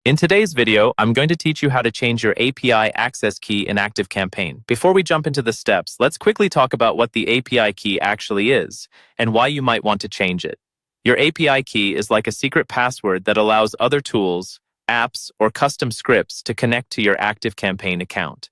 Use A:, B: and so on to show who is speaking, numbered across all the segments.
A: In today's video, I'm going to teach you how to change your API access key in ActiveCampaign. Before we jump into the steps, let's quickly talk about what the API key actually is and why you might want to change it. Your API key is like a secret password that allows other tools, apps, or custom scripts to connect to your ActiveCampaign account.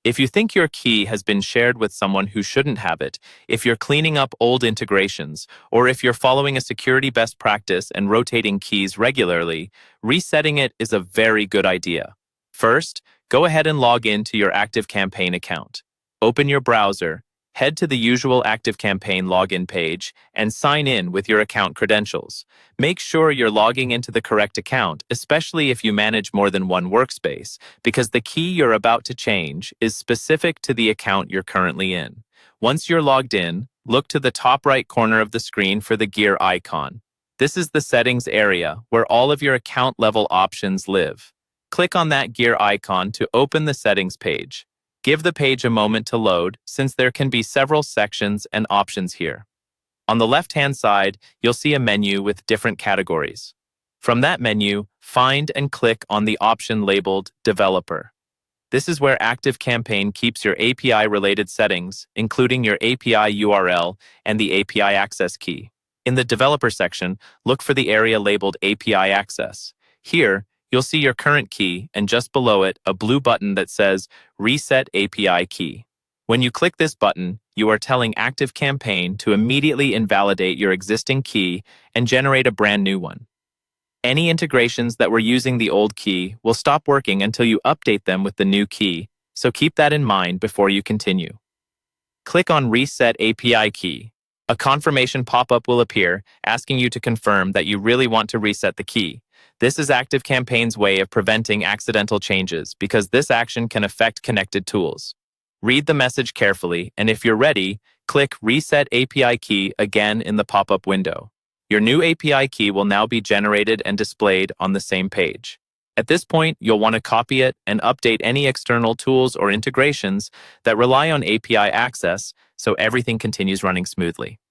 A: If you think your key has been shared with someone who shouldn't have it, if you're cleaning up old integrations, or if you're following a security best practice and rotating keys regularly, resetting it is a very good idea. First, go ahead and log in to your ActiveCampaign account. Open your browser, head to the usual ActiveCampaign login page, and sign in with your account credentials. Make sure you're logging into the correct account, especially if you manage more than one workspace, because the key you're about to change is specific to the account you're currently in. Once you're logged in, look to the top right corner of the screen for the gear icon. This is the settings area where all of your account level options live. Click on that gear icon to open the settings page. Give the page a moment to load, since there can be several sections and options here. On the left-hand side, you'll see a menu with different categories. From that menu, find and click on the option labeled Developer. This is where ActiveCampaign keeps your API-related settings, including your API URL and the API access key. In the Developer section, look for the area labeled API Access. Here, you'll see your current key, and just below it, a blue button that says Reset API Key. When you click this button, you are telling ActiveCampaign to immediately invalidate your existing key and generate a brand new one. Any integrations that were using the old key will stop working until you update them with the new key, so keep that in mind before you continue. Click on Reset API Key. A confirmation pop-up will appear, asking you to confirm that you really want to reset the key. This is ActiveCampaign's way of preventing accidental changes because this action can affect connected tools. Read the message carefully, and if you're ready, click Reset API Key again in the pop-up window. Your new API key will now be generated and displayed on the same page. At this point, you'll want to copy it and update any external tools or integrations that rely on API access so everything continues running smoothly.